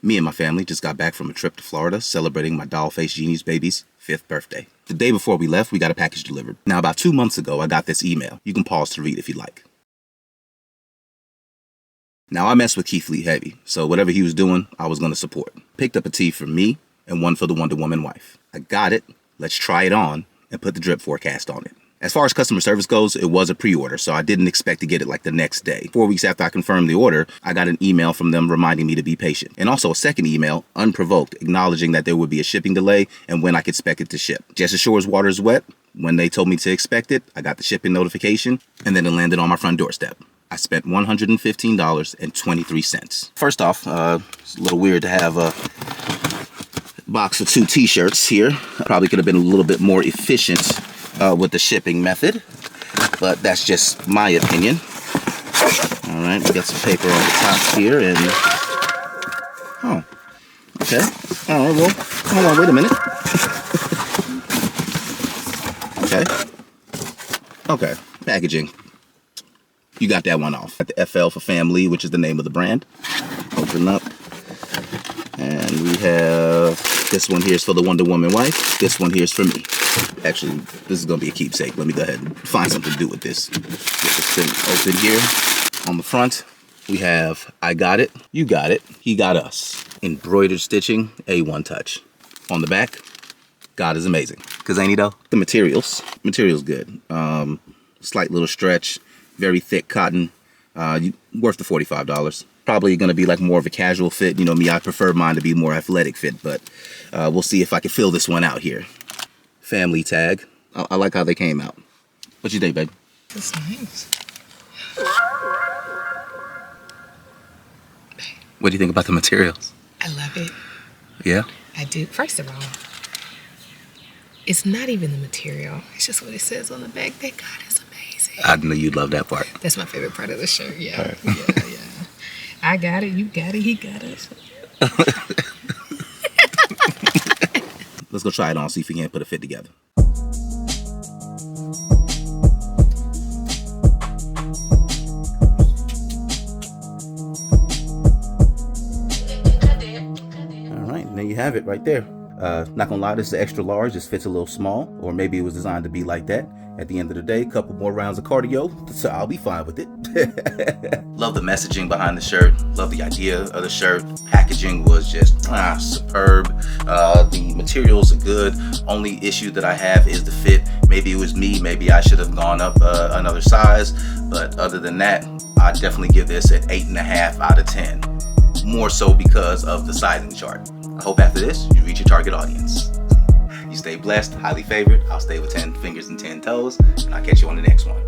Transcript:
Me and my family just got back from a trip to Florida celebrating my doll-faced genie's baby's 5th birthday. The day before we left, we got a package delivered. Now, about 2 months ago, I got this email. You can pause to read if you like. Now, I messed with Keith Lee heavy, so whatever he was doing, I was going to support. Picked up a tee for me and one for the Wonder Woman wife. I got it. Let's try it on and put the drip forecast on it. As far as customer service goes, it was a pre-order, so I didn't expect to get it like the next day. 4 weeks after I confirmed the order, I got an email from them reminding me to be patient. And also a second email, unprovoked, acknowledging that there would be a shipping delay and when I could expect it to ship. Just as sure as water is wet, when they told me to expect it, I got the shipping notification, and then it landed on my front doorstep. I spent $115.23. First off, it's a little weird to have a box of 2 t-shirts here. I probably could have been a little bit more efficient with the shipping method, but that's just my opinion. All right, we got some paper on the top here, and oh, okay. All right, well, hold on, wait a minute. Okay, packaging. You got that one off. Got the FL for FamiLee, which is the name of the brand. Open up, and we have this one here is for the Wonder Woman wife. This one here is for me. Actually, this is gonna be a keepsake. Let me go ahead and find something to do with this. Get this thing open here. On the front, we have I got it, you got it, he got us. Embroidered stitching, A1 touch. On the back, God is amazing. Cause ain't he though? The material's good. Slight little stretch, very thick cotton. Worth the $45. Probably gonna be like more of a casual fit. You know me, I prefer mine to be more athletic fit, but we'll see if I can fill this one out here. FamiLee tag. I like how they came out. What you think, babe? That's nice. What do you think about the materials? I love it. Yeah? I do. First of all, it's not even the material. It's just what it says on the back. That God is amazing. I knew you'd love that part. That's my favorite part of the shirt. Yeah. Right. Yeah. I got it. You got it. He got us. Let's go try it on, see if we can't put a fit together. All right, there you have it right there. Not gonna lie, this is extra large. This fits a little small, or maybe it was designed to be like that. At the end of the day, a couple more rounds of cardio, so I'll be fine with it. Love the messaging behind the shirt. Love the idea of the shirt. Packaging was just superb. The materials are good. Only issue that I have is the fit. Maybe it was me. Maybe I should have gone up another size. But other than that, I definitely give this an 8.5 out of 10. More so because of the sizing chart. I hope after this, you reach your target audience. You stay blessed, highly favored. I'll stay with 10 fingers and 10 toes, and I'll catch you on the next one.